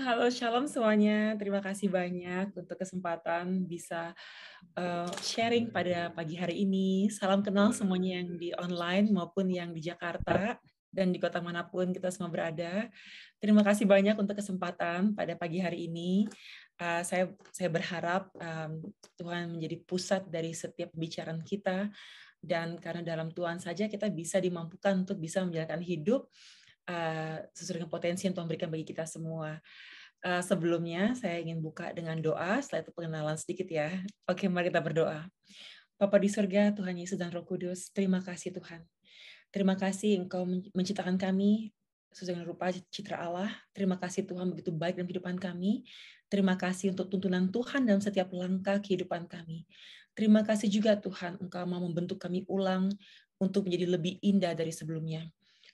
Halo, shalom semuanya. Terima kasih banyak untuk kesempatan bisa sharing pada pagi hari ini. Salam kenal semuanya yang di online maupun yang di Jakarta dan di kota manapun kita semua berada. Terima kasih banyak untuk kesempatan pada pagi hari ini. Saya berharap Tuhan menjadi pusat dari setiap pembicaraan kita, dan karena dalam Tuhan saja kita bisa dimampukan untuk bisa menjalankan hidup sesuai dengan potensi yang Tuhan berikan bagi kita semua. Sebelumnya saya ingin buka dengan doa, setelah itu pengenalan sedikit ya. Oke, mari kita berdoa. Bapa di surga, Tuhan Yesus dan Roh Kudus, terima kasih Tuhan. Terima kasih Engkau menciptakan kami sesuai dengan rupa citra Allah. Terima kasih Tuhan begitu baik dalam kehidupan kami. Terima kasih untuk tuntunan Tuhan dalam setiap langkah kehidupan kami. Terima kasih juga Tuhan, Engkau mau membentuk kami ulang untuk menjadi lebih indah dari sebelumnya.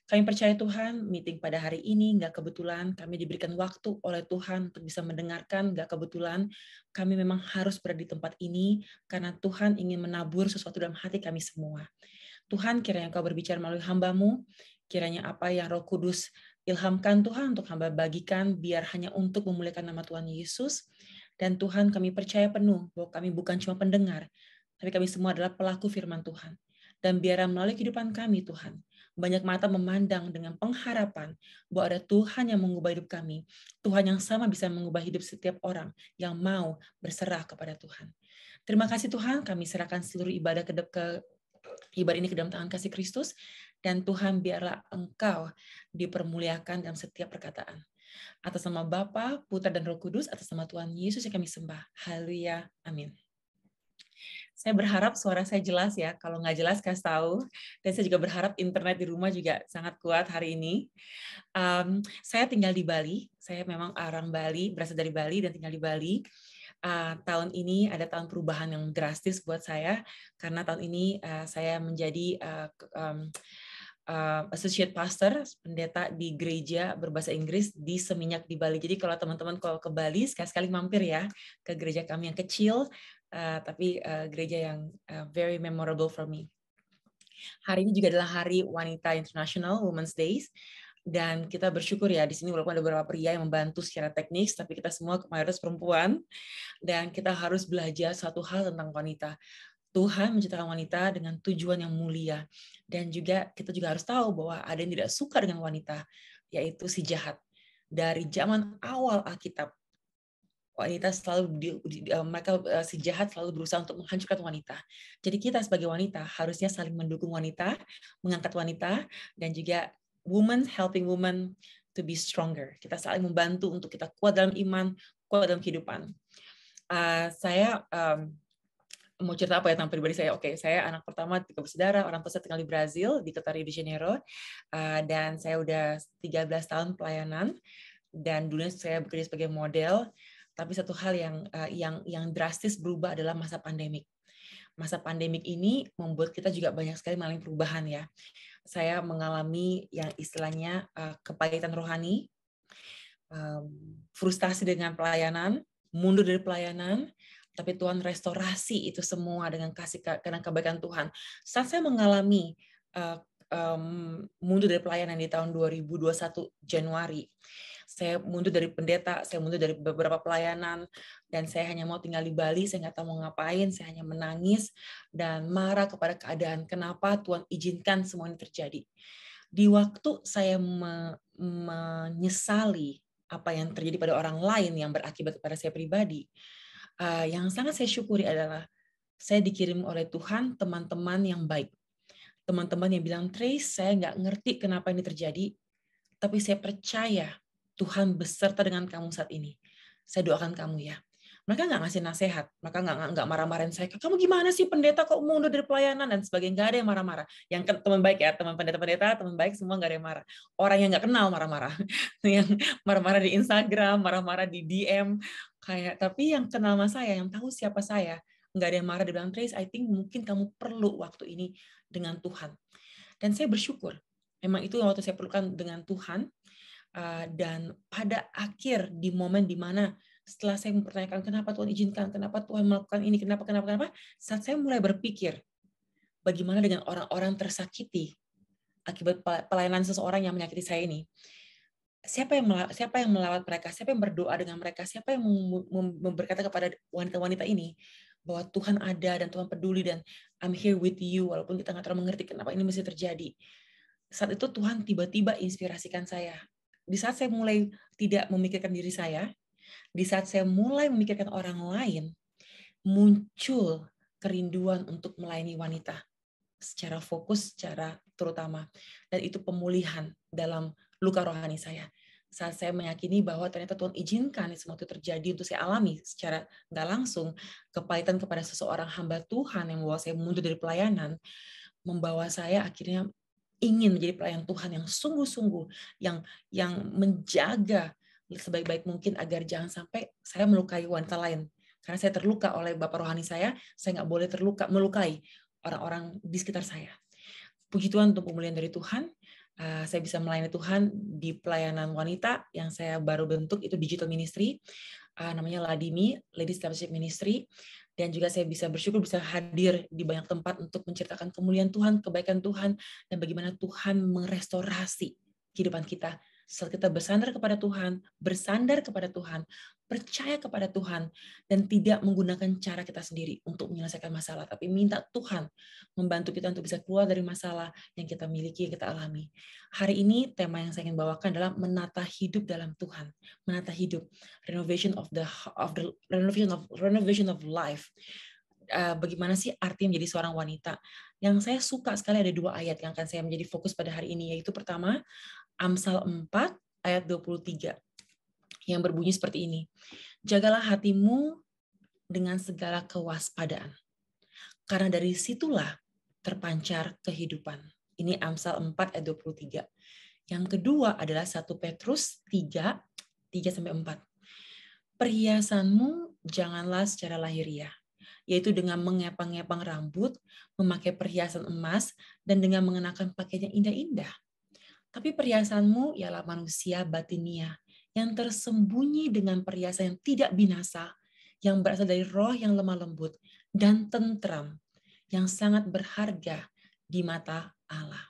Kami percaya Tuhan, meeting pada hari ini nggak kebetulan, kami diberikan waktu oleh Tuhan untuk bisa mendengarkan, nggak kebetulan. Kami memang harus berada di tempat ini, karena Tuhan ingin menabur sesuatu dalam hati kami semua. Tuhan, kiranya Engkau berbicara melalui hamba-Mu, kiranya apa yang Roh Kudus ilhamkan Tuhan untuk hamba bagikan, biar hanya untuk memuliakan nama Tuhan Yesus. Dan Tuhan, kami percaya penuh bahwa kami bukan cuma pendengar, tapi kami semua adalah pelaku firman Tuhan. Dan biarlah melalui kehidupan kami, Tuhan, banyak mata memandang dengan pengharapan bahwa ada Tuhan yang mengubah hidup kami. Tuhan yang sama bisa mengubah hidup setiap orang yang mau berserah kepada Tuhan. Terima kasih Tuhan, kami serahkan seluruh ibadah ibadah ini ke dalam tangan kasih Kristus, dan Tuhan biarlah Engkau dipermuliakan dalam setiap perkataan. Atas nama Bapa, Putra, dan Roh Kudus, atas nama Tuhan Yesus yang kami sembah. Haleluya. Amin. Saya berharap suara saya jelas ya. Kalau nggak jelas, kasih tahu. Dan saya juga berharap internet di rumah juga sangat kuat hari ini. Saya tinggal di Bali. Saya memang orang Bali, berasal dari Bali dan tinggal di Bali. Tahun ini ada tahun perubahan yang drastis buat saya, karena tahun ini saya menjadi associate pastor, pendeta di gereja berbahasa Inggris di Seminyak di Bali. Jadi kalau teman-teman kalau ke Bali, sekali-sekali mampir ya ke gereja kami yang kecil, tapi gereja yang very memorable for me. Hari ini juga adalah Hari Wanita International, Women's Days. Dan kita bersyukur ya, di sini walaupun ada beberapa pria yang membantu secara teknis, tapi kita semua mayoritas perempuan, dan kita harus belajar satu hal tentang wanita. Tuhan menciptakan wanita dengan tujuan yang mulia. Dan juga kita juga harus tahu bahwa ada yang tidak suka dengan wanita, yaitu si jahat. Dari zaman awal Alkitab, wanita selalu mereka si jahat selalu berusaha untuk menghancurkan wanita. Jadi kita sebagai wanita harusnya saling mendukung wanita, mengangkat wanita, dan juga women helping women to be stronger. Kita saling membantu untuk kita kuat dalam iman, kuat dalam kehidupan. Saya mau cerita apa ya tentang pribadi saya? Oke, saya anak pertama 3 bersaudara, orang tua saya tinggal di Brazil, di kota Rio de Janeiro, dan saya udah 13 tahun pelayanan, dan dulunya saya bekerja sebagai model. Tapi satu hal yang drastis berubah adalah masa pandemik. Masa pandemik ini membuat kita juga banyak sekali mengalami perubahan ya. Saya mengalami yang istilahnya kepahitan rohani, frustasi dengan pelayanan, mundur dari pelayanan, tapi Tuhan restorasi itu semua dengan kasih karena kebaikan Tuhan. Saat saya mengalami mundur dari pelayanan di tahun 2021 Januari, saya mundur dari pendeta, saya mundur dari beberapa pelayanan, dan saya hanya mau tinggal di Bali, saya nggak tahu mau ngapain, saya hanya menangis dan marah kepada keadaan. Kenapa Tuhan izinkan semua ini terjadi? Di waktu saya menyesali apa yang terjadi pada orang lain yang berakibat kepada saya pribadi, yang sangat saya syukuri adalah saya dikirim oleh Tuhan teman-teman yang baik. Teman-teman yang bilang, Trace, saya nggak ngerti kenapa ini terjadi, tapi saya percaya Tuhan beserta dengan kamu saat ini. Saya doakan kamu ya. Mereka nggak ngasih nasihat, mereka nggak marah-marahin saya. Kamu gimana sih pendeta kok mundur dari pelayanan dan sebagainya. Nggak ada yang marah-marah. Yang teman baik ya, teman pendeta-pendeta, teman baik semua nggak ada yang marah. Orang yang nggak kenal marah-marah, yang marah-marah di Instagram, marah-marah di DM, tapi yang kenal sama saya, yang tahu siapa saya, nggak ada yang marah. Dia bilang, Trace, I think mungkin kamu perlu waktu ini dengan Tuhan. Dan saya bersyukur. Memang itu yang waktu saya perlukan dengan Tuhan. Dan pada akhir di momen di mana setelah saya mempertanyakan kenapa Tuhan izinkan, kenapa Tuhan melakukan ini, kenapa, saat saya mulai berpikir bagaimana dengan orang-orang tersakiti akibat pelayanan seseorang yang menyakiti saya ini, siapa yang melawat mereka, siapa yang berdoa dengan mereka, siapa yang berkata kepada wanita-wanita ini bahwa Tuhan ada dan Tuhan peduli dan I'm here with you, walaupun kita nggak terlalu mengerti kenapa ini mesti terjadi. Saat itu Tuhan tiba-tiba inspirasikan saya. Di saat saya mulai tidak memikirkan diri saya, di saat saya mulai memikirkan orang lain, muncul kerinduan untuk melayani wanita secara fokus, secara terutama. Dan itu pemulihan dalam luka rohani saya. Saat saya meyakini bahwa ternyata Tuhan izinkan semua itu terjadi untuk saya alami secara nggak langsung, kepahitan kepada seseorang hamba Tuhan yang membawa saya mundur dari pelayanan, membawa saya akhirnya ingin menjadi pelayan Tuhan yang sungguh-sungguh, yang menjaga sebaik-baik mungkin agar jangan sampai saya melukai wanita lain. Karena saya terluka oleh Bapak rohani saya nggak boleh melukai orang-orang di sekitar saya. Puji Tuhan untuk pemulihan dari Tuhan. Saya bisa melayani Tuhan di pelayanan wanita yang saya baru bentuk, itu digital ministry, namanya Ladimi, Ladies Discipleship Ministry. Dan juga saya bisa bersyukur bisa hadir di banyak tempat untuk menceritakan kemuliaan Tuhan, kebaikan Tuhan, dan bagaimana Tuhan merestorasi kehidupan kita. Saat kita bersandar kepada Tuhan, percaya kepada Tuhan, dan tidak menggunakan cara kita sendiri untuk menyelesaikan masalah, tapi minta Tuhan membantu kita untuk bisa keluar dari masalah yang kita miliki, yang kita alami. Hari ini tema yang saya ingin bawakan adalah menata hidup dalam Tuhan, menata hidup, renovation of life. Bagaimana sih arti menjadi seorang wanita? Yang saya suka sekali ada 2 ayat yang akan saya menjadi fokus pada hari ini, yaitu pertama Amsal 4 ayat 23 yang berbunyi seperti ini. Jagalah hatimu dengan segala kewaspadaan, karena dari situlah terpancar kehidupan. Ini Amsal 4 ayat 23. Yang kedua adalah 1 Petrus 3-4. Perhiasanmu janganlah secara lahiriah, yaitu dengan mengepang-ngepang rambut, memakai perhiasan emas, dan dengan mengenakan pakaian yang indah-indah. Tapi perhiasanmu ialah manusia batinia, yang tersembunyi dengan perhiasan yang tidak binasa, yang berasal dari roh yang lemah lembut dan tentram, yang sangat berharga di mata Allah.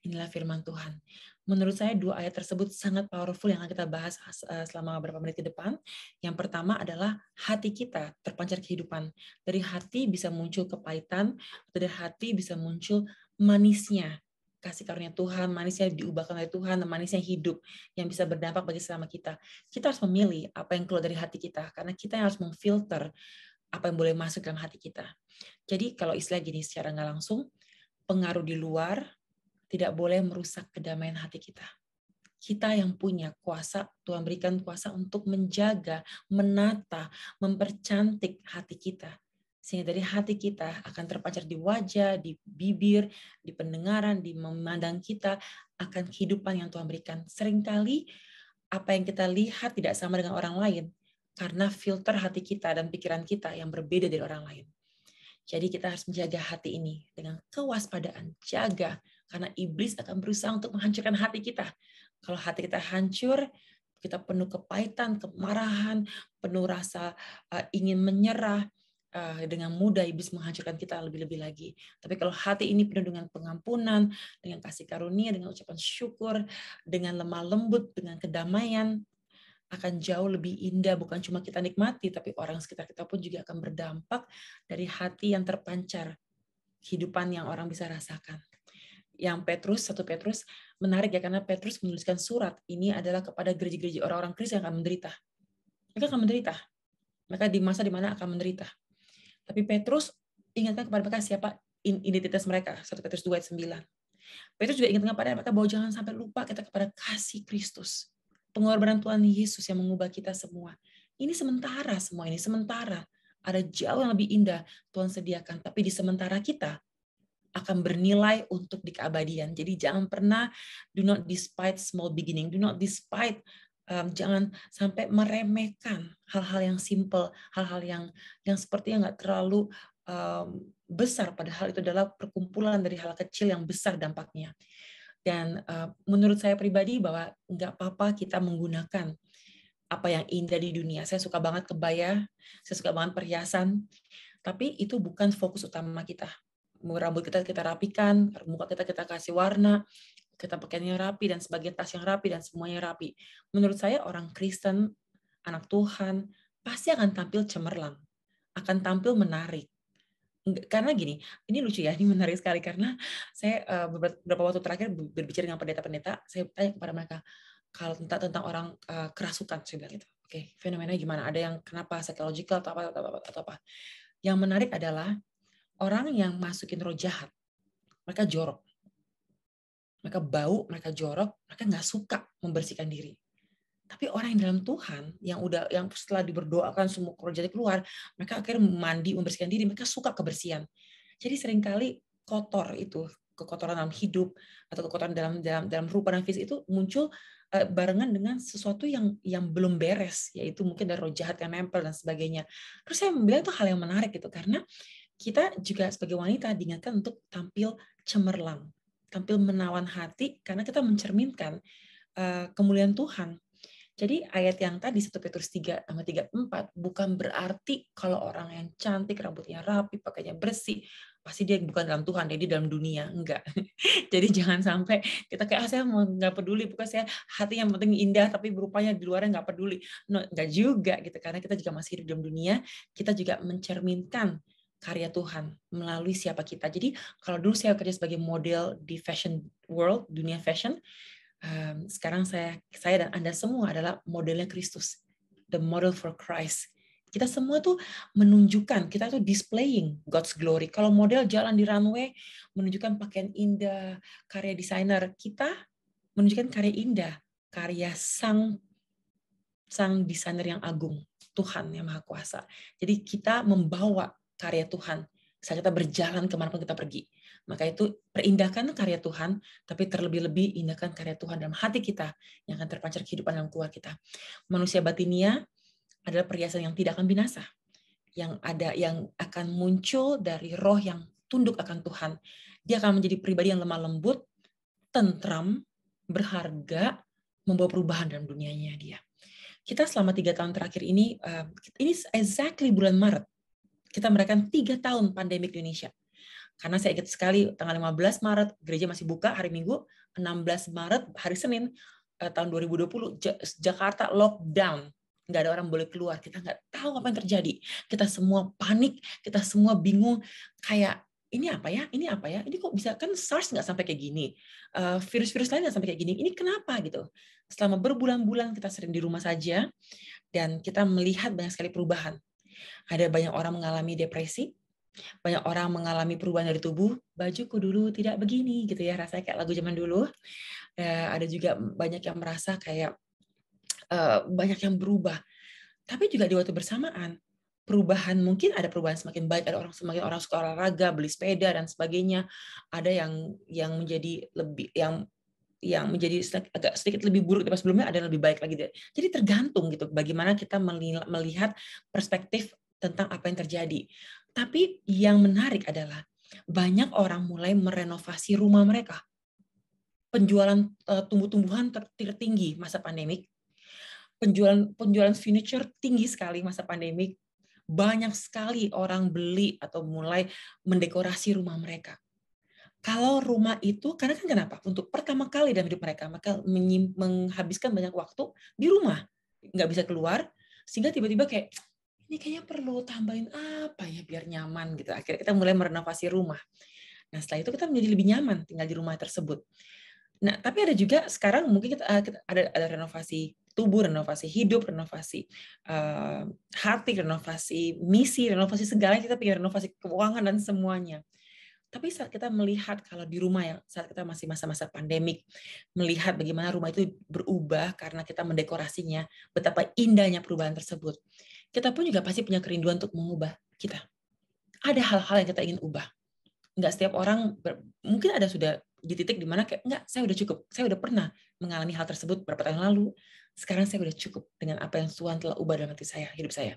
Inilah firman Tuhan. Menurut saya 2 ayat tersebut sangat powerful yang akan kita bahas selama beberapa menit ke depan. Yang pertama adalah hati kita terpancar kehidupan. Dari hati bisa muncul kepahitan, dari hati bisa muncul manisnya kasih karunia Tuhan, manisnya diubahkan oleh Tuhan, manisnya hidup yang bisa berdampak bagi selama kita. Kita harus memilih apa yang keluar dari hati kita, karena kita yang harus memfilter apa yang boleh masuk dalam hati kita. Jadi kalau istilah gini secara nggak langsung, pengaruh di luar tidak boleh merusak kedamaian hati kita. Kita yang punya kuasa, Tuhan berikan kuasa untuk menjaga, menata, mempercantik hati kita. Sehingga dari hati kita akan terpancar di wajah, di bibir, di pendengaran, di memandang kita akan kehidupan yang Tuhan berikan. Seringkali apa yang kita lihat tidak sama dengan orang lain karena filter hati kita dan pikiran kita yang berbeda dari orang lain. Jadi kita harus menjaga hati ini dengan kewaspadaan, jaga, karena iblis akan berusaha untuk menghancurkan hati kita. Kalau hati kita hancur, kita penuh kepahitan, kemarahan, penuh rasa ingin menyerah, dengan mudah iblis menghancurkan kita lebih-lebih lagi. Tapi kalau hati ini penuh dengan pengampunan, dengan kasih karunia, dengan ucapan syukur, dengan lemah lembut, dengan kedamaian, akan jauh lebih indah, bukan cuma kita nikmati, tapi orang sekitar kita pun juga akan berdampak dari hati yang terpancar, kehidupan yang orang bisa rasakan. Yang 1 Petrus, menarik ya, karena Petrus menuliskan surat ini adalah kepada gereja-gereja orang-orang Kristen yang akan menderita. Mereka akan menderita. Mereka di masa di mana akan menderita. Tapi Petrus ingatkan kepada mereka siapa identitas mereka, 1 Petrus 2 ayat 9. Petrus juga ingatkan kepada mereka bahwa jangan sampai lupa kita kepada kasih Kristus. Pengorbanan Tuhan Yesus yang mengubah kita semua. Ini sementara semua ini, sementara. Ada jauh yang lebih indah Tuhan sediakan. Tapi di sementara kita akan bernilai untuk di keabadian. Jadi jangan pernah, do not despise small beginning. Do not despise, jangan sampai meremehkan hal-hal yang simple, hal-hal yang sepertinya nggak terlalu besar. Padahal itu adalah perkumpulan dari hal kecil yang besar dampaknya. Dan menurut saya pribadi bahwa nggak apa-apa kita menggunakan apa yang indah di dunia. Saya suka banget kebaya, saya suka banget perhiasan, tapi itu bukan fokus utama kita. Rambut kita rapikan, muka kita kasih warna, kita pakaiannya rapi dan sebagian tas yang rapi dan semuanya rapi. Menurut saya orang Kristen, anak Tuhan pasti akan tampil cemerlang, akan tampil menarik. Karena gini, ini lucu ya, ini menarik sekali karena saya beberapa waktu terakhir berbicara dengan pendeta-pendeta, saya tanya kepada mereka kalau tentang orang kerasukan, saya bilang gitu. Oke, fenomenanya gimana? Ada yang kenapa psychological atau apa? Yang menarik adalah orang yang masukin roh jahat, mereka jorok, mereka bau, mereka jorok, mereka nggak suka membersihkan diri. Tapi orang yang dalam Tuhan, yang setelah diberdoakan semua roh jahat keluar, mereka akhirnya mandi, membersihkan diri, mereka suka kebersihan. Jadi seringkali kotor itu, kekotoran dalam hidup atau kekotoran dalam rupa dan fisik itu muncul barengan dengan sesuatu yang belum beres, yaitu mungkin dari roh jahat yang nempel dan sebagainya. Terus saya bilang itu hal yang menarik gitu, karena kita juga sebagai wanita diingatkan untuk tampil cemerlang, tampil menawan hati, karena kita mencerminkan kemuliaan Tuhan. Jadi ayat yang tadi 1 Petrus 3 sama 3:4 bukan berarti kalau orang yang cantik, rambutnya rapi, pakainya bersih, pasti dia bukan dalam Tuhan, dia dalam dunia. Enggak. Jadi jangan sampai kita kayak, saya mau nggak peduli, bukan saya hati yang penting indah, tapi berupanya di luarnya nggak peduli. No, nggak juga gitu, karena kita juga masih hidup dalam dunia, kita juga mencerminkan karya Tuhan melalui siapa kita. Jadi kalau dulu saya kerja sebagai model di fashion world, dunia fashion, sekarang saya dan Anda semua adalah modelnya Kristus, the model for Christ. Kita semua tuh menunjukkan, kita tuh displaying God's glory. Kalau model jalan di runway, menunjukkan pakaian indah, karya desainer, kita menunjukkan karya indah, karya sang desainer yang agung, Tuhan yang Maha Kuasa. Jadi kita membawa karya Tuhan saat kita berjalan kemanapun kita pergi. Maka itu perindahkan karya Tuhan, tapi terlebih-lebih indahkan karya Tuhan dalam hati kita yang akan terpancar kehidupan dalam keluarga kita. Manusia batinia adalah perhiasan yang tidak akan binasa, yang akan muncul dari roh yang tunduk akan Tuhan. Dia akan menjadi pribadi yang lemah lembut, tentram, berharga, membawa perubahan dalam dunianya dia. Kita selama 3 tahun terakhir ini exactly bulan Maret, kita merayakan 3 tahun pandemi Indonesia. Karena saya ingat sekali tanggal 15 Maret gereja masih buka hari Minggu, 16 Maret hari Senin tahun 2020 Jakarta lockdown. Nggak ada orang boleh keluar, kita nggak tahu apa yang terjadi. Kita semua panik, kita semua bingung, kayak ini apa ya, ini kok bisa, kan SARS nggak sampai kayak gini, virus-virus lain nggak sampai kayak gini, ini kenapa gitu. Selama berbulan-bulan kita sering di rumah saja, dan kita melihat banyak sekali perubahan. Ada banyak orang mengalami depresi, banyak orang mengalami perubahan dari tubuh, bajuku dulu tidak begini gitu ya, rasanya kayak lagu zaman dulu. Ada juga banyak yang merasa kayak banyak yang berubah. Tapi juga di waktu bersamaan, perubahan, mungkin ada perubahan semakin baik, ada semakin orang suka olahraga, beli sepeda dan sebagainya. Ada yang menjadi lebih yang menjadi agak sedikit lebih buruk daripada sebelumnya, ada yang lebih baik lagi. Jadi tergantung gitu bagaimana kita melihat perspektif tentang apa yang terjadi. Tapi yang menarik adalah banyak orang mulai merenovasi rumah mereka. Penjualan tumbuh-tumbuhan tertinggi masa pandemik. Penjualan furniture tinggi sekali masa pandemik. Banyak sekali orang beli atau mulai mendekorasi rumah mereka. Kalau rumah itu, karena kan kenapa? Untuk pertama kali dalam hidup mereka, maka menghabiskan banyak waktu di rumah. Nggak bisa keluar, sehingga tiba-tiba kayak, ini kayaknya perlu tambahin apa ya biar nyaman gitu. Akhirnya kita mulai merenovasi rumah. Nah setelah itu kita menjadi lebih nyaman tinggal di rumah tersebut. Nah tapi ada juga sekarang mungkin kita ada renovasi tubuh, renovasi hidup, renovasi hati, renovasi misi, renovasi segala, kita punya renovasi keuangan dan semuanya. Tapi saat kita melihat kalau di rumah yang saat kita masih masa-masa pandemik, melihat bagaimana rumah itu berubah karena kita mendekorasinya, betapa indahnya perubahan tersebut. Kita pun juga pasti punya kerinduan untuk mengubah kita. Ada hal-hal yang kita ingin ubah. Enggak setiap orang, mungkin ada sudah di titik di mana kayak, enggak, saya udah cukup. Saya udah pernah mengalami hal tersebut beberapa tahun lalu. Sekarang saya udah cukup dengan apa yang Tuhan telah ubah dalam hati saya, hidup saya.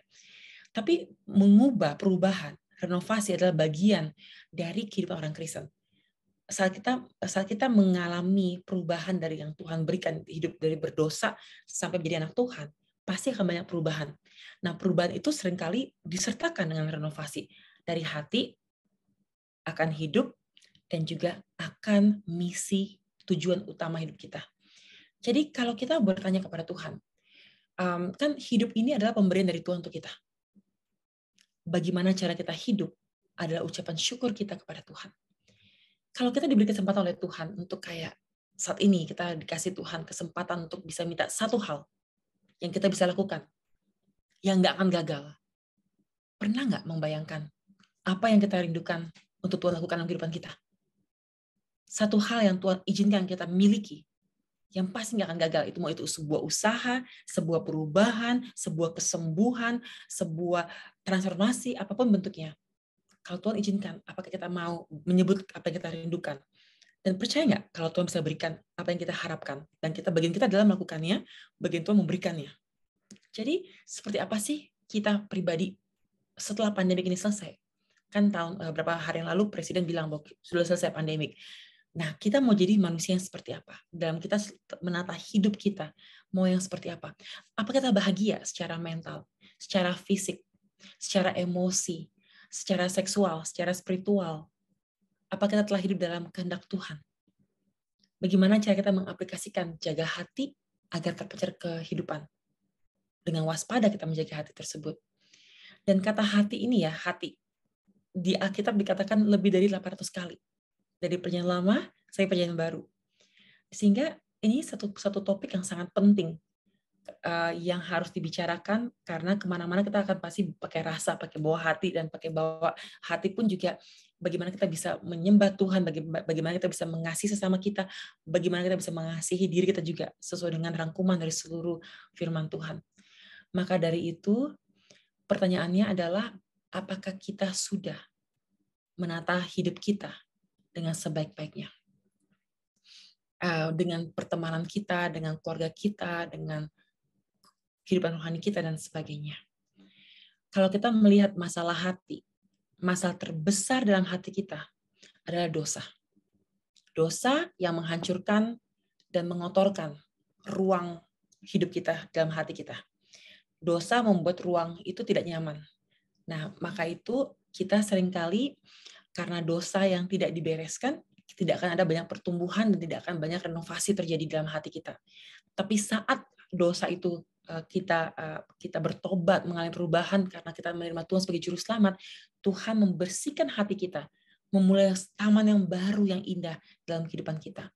Tapi mengubah, perubahan, renovasi adalah bagian dari kehidupan orang Kristen. Saat kita mengalami perubahan dari yang Tuhan berikan, hidup dari berdosa sampai menjadi anak Tuhan, pasti akan banyak perubahan. Nah, perubahan itu seringkali disertakan dengan renovasi dari hati, akan hidup, dan juga akan misi tujuan utama hidup kita. Jadi kalau kita bertanya kepada Tuhan, kan hidup ini adalah pemberian dari Tuhan untuk kita. Bagaimana cara kita hidup adalah ucapan syukur kita kepada Tuhan. Kalau kita diberi kesempatan oleh Tuhan untuk kayak saat ini kita dikasih Tuhan kesempatan untuk bisa minta satu hal yang kita bisa lakukan, yang nggak akan gagal. Pernah nggak membayangkan apa yang kita rindukan untuk Tuhan lakukan dalam kehidupan kita? Satu hal yang Tuhan izinkan kita miliki, yang pasti nggak akan gagal. Itu mau itu sebuah usaha, sebuah perubahan, sebuah kesembuhan, sebuah transformasi, apapun bentuknya. Kalau Tuhan izinkan, apakah kita mau menyebut apa yang kita rindukan? Dan percaya nggak kalau Tuhan bisa berikan apa yang kita harapkan? Dan bagian kita adalah melakukannya, bagian Tuhan memberikannya. Jadi seperti apa sih kita pribadi setelah pandemi ini selesai? Kan beberapa hari yang lalu Presiden bilang bahwa sudah selesai pandemik. Nah, kita mau jadi manusia yang seperti apa? Dalam kita menata hidup kita, mau yang seperti apa? Apa kita bahagia secara mental, secara fisik, secara emosi, secara seksual, secara spiritual? Apa kita telah hidup dalam kehendak Tuhan? Bagaimana cara kita mengaplikasikan jaga hati agar terpancar kehidupan? Dengan waspada kita menjaga hati tersebut. Dan kata hati ini ya, hati. Di Alkitab dikatakan lebih dari 800 kali. Dari perjanjian lama sampai perjanjian baru. Sehingga ini satu topik yang sangat penting yang harus dibicarakan, karena kemana-mana kita akan pasti pakai rasa, pakai bawa hati, dan pakai bawa hati pun juga bagaimana kita bisa menyembah Tuhan, bagaimana kita bisa mengasihi sesama kita, bagaimana kita bisa mengasihi diri kita juga sesuai dengan rangkuman dari seluruh firman Tuhan. Maka dari itu pertanyaannya adalah, apakah kita sudah menata hidup kita dengan sebaik-baiknya? Dengan pertemanan kita, dengan keluarga kita, dengan kehidupan rohani kita, dan sebagainya. Kalau kita melihat masalah hati, masalah terbesar dalam hati kita adalah dosa. Dosa yang menghancurkan dan mengotorkan ruang hidup kita dalam hati kita. Dosa membuat ruang itu tidak nyaman. Nah, maka itu kita seringkali karena dosa yang tidak dibereskan, tidak akan ada banyak pertumbuhan dan tidak akan banyak renovasi terjadi dalam hati kita. Tapi saat dosa itu kita bertobat, mengalami perubahan karena kita menerima Tuhan sebagai juru selamat, Tuhan membersihkan hati kita, memulai taman yang baru yang indah dalam kehidupan kita.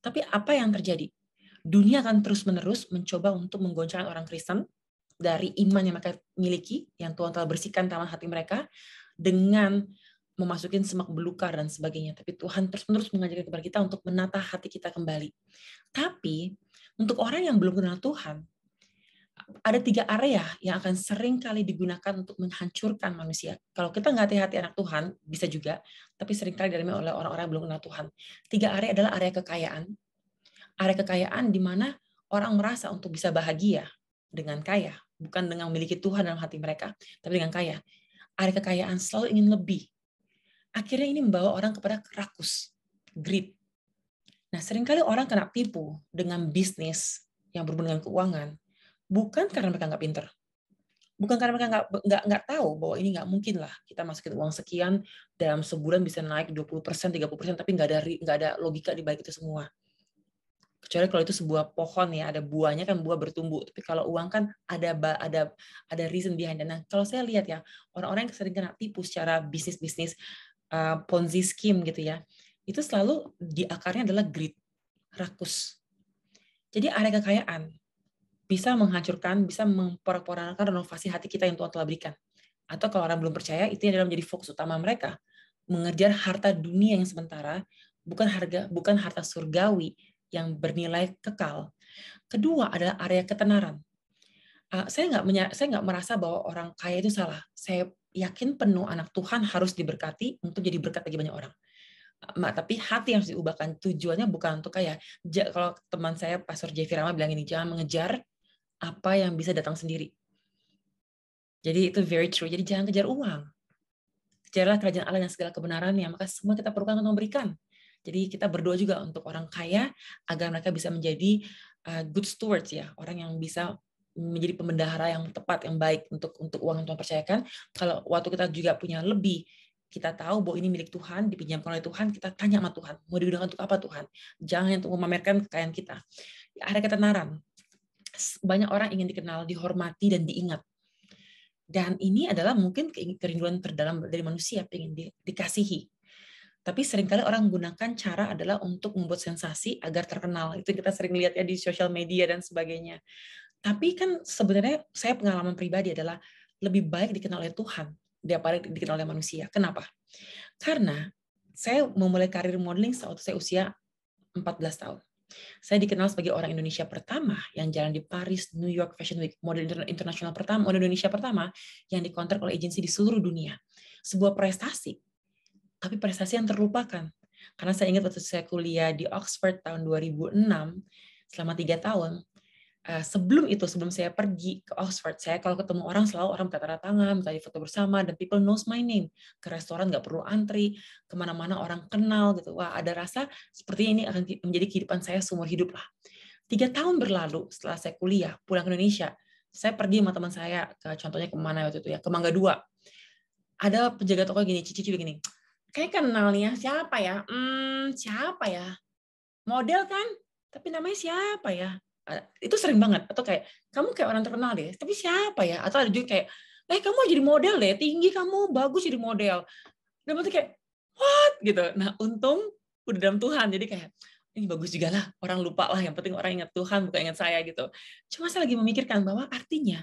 Tapi apa yang terjadi? Dunia akan terus-menerus mencoba untuk menggoncangkan orang Kristen dari iman yang mereka miliki, yang Tuhan telah bersihkan taman hati mereka, dengan memasukin semak belukar dan sebagainya. Tapi Tuhan terus-menerus mengajarkan kepada kita untuk menata hati kita kembali. Tapi untuk orang yang belum kenal Tuhan, ada 3 area yang akan sering kali digunakan untuk menghancurkan manusia. Kalau kita nggak hati-hati anak Tuhan, bisa juga, tapi sering kali dialami oleh orang-orang yang belum kenal Tuhan. 3 area adalah area kekayaan. Area kekayaan di mana orang merasa untuk bisa bahagia dengan kaya, bukan dengan memiliki Tuhan dalam hati mereka, tapi dengan kaya. Area kekayaan selalu ingin lebih. Akhirnya ini membawa orang kepada rakus, greed. Nah, seringkali orang kena tipu dengan bisnis yang berhubungan dengan keuangan, bukan karena mereka nggak pinter, bukan karena mereka nggak tahu bahwa ini nggak mungkin lah kita masukin uang sekian dalam sebulan bisa naik 20%, 30%, tapi nggak ada logika di balik itu semua. Kecuali kalau itu sebuah pohon ya, ada buahnya kan buah bertumbuh. Tapi kalau uang kan ada reason behind it. Nah, kalau saya lihat ya, orang-orang yang sering kena tipu secara bisnis Ponzi scheme gitu ya, itu selalu di akarnya adalah greed, rakus. Jadi area kekayaan bisa menghancurkan, bisa memporak-porandakan renovasi hati kita yang Tuhan telah berikan. Atau kalau orang belum percaya, itu adalah menjadi fokus utama mereka, mengejar harta dunia yang sementara, bukan harta surgawi yang bernilai kekal. Kedua adalah area ketenaran. Saya nggak merasa bahwa orang kaya itu salah. Saya yakin penuh anak Tuhan harus diberkati untuk jadi berkat bagi banyak orang. Tapi hati yang harus diubahkan. Tujuannya bukan untuk kaya. Kalau teman saya, Pastor Jeffy Rama bilang ini, jangan mengejar apa yang bisa datang sendiri. Jadi itu very true. Jadi jangan kejar uang. Kejarlah kerajaan Allah yang segala kebenarannya. Maka semua kita perlukan untuk memberikan. Jadi kita berdoa juga untuk orang kaya agar mereka bisa menjadi good stewards ya, orang yang bisa menjadi pembendahara yang tepat, yang baik untuk uang yang Tuhan percayakan. Kalau waktu kita juga punya lebih, Kita tahu bahwa ini milik Tuhan, dipinjamkan oleh Tuhan, kita tanya sama Tuhan, mau digunakan untuk apa Tuhan? Jangan untuk memamerkan kekayaan kita. Ada ketenaran. Banyak orang ingin dikenal, dihormati, dan diingat. Dan ini adalah mungkin kerinduan terdalam dari manusia, ingin dikasihi. Tapi seringkali orang menggunakan cara adalah untuk membuat sensasi agar terkenal. Itu kita sering lihat ya di sosial media dan sebagainya. Tapi kan sebenarnya saya pengalaman pribadi adalah lebih baik dikenal oleh Tuhan daripada dikenal oleh manusia. Kenapa? Karena saya memulai karir modeling saat saya usia 14 tahun. Saya dikenal sebagai orang Indonesia pertama yang jalan di Paris, New York Fashion Week, model internasional pertama, model Indonesia pertama yang dikontrak oleh agensi di seluruh dunia. Sebuah prestasi, tapi prestasi yang terlupakan. Karena saya ingat waktu saya kuliah di Oxford tahun 2006, selama 3 tahun, sebelum saya pergi ke Oxford, saya kalau ketemu orang selalu orang minta tanda tangan, minta foto bersama, dan people knows my name. Ke restoran nggak perlu antri, kemana-mana orang kenal gitu. Wah, ada rasa seperti ini akan menjadi kehidupan saya seumur hidup lah. 3 tahun berlalu setelah saya kuliah, pulang ke Indonesia, saya pergi sama teman saya contohnya kemana waktu itu ya, ke Mangga 2. Ada penjaga toko gini, cici begini, kayak kenalnya siapa ya? Siapa ya? Model kan? Tapi namanya siapa ya? Itu sering banget. Atau kayak, kamu kayak orang terkenal deh, tapi siapa ya? Atau ada juga kayak, kamu jadi model deh, tinggi kamu, bagus jadi model. Dan berarti kayak, what? Gitu. Nah, untung udah dalam Tuhan. Jadi kayak, ini bagus juga lah. Orang lupa lah. Yang penting orang ingat Tuhan, bukan ingat saya gitu. Cuma saya lagi memikirkan bahwa artinya,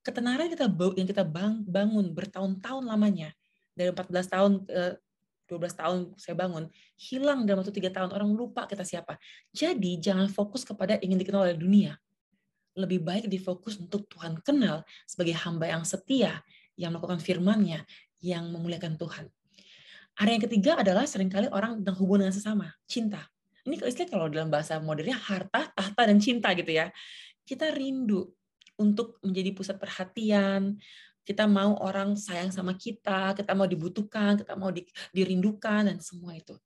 ketenaran yang kita bangun bertahun-tahun lamanya, dari 14 tahun 12 tahun saya bangun, hilang dalam waktu 3 tahun, orang lupa kita siapa. Jadi jangan fokus kepada ingin dikenal oleh dunia. Lebih baik difokus untuk Tuhan kenal sebagai hamba yang setia, yang melakukan firman-Nya, yang memuliakan Tuhan. Area yang ketiga adalah seringkali orang tentang hubungan dengan sesama, cinta. Ini istilah kalau dalam bahasa modernnya harta, tahta, dan cinta gitu ya. Kita rindu untuk menjadi pusat perhatian, kita mau orang sayang sama kita mau dibutuhkan, kita mau dirindukan, dan semua itu.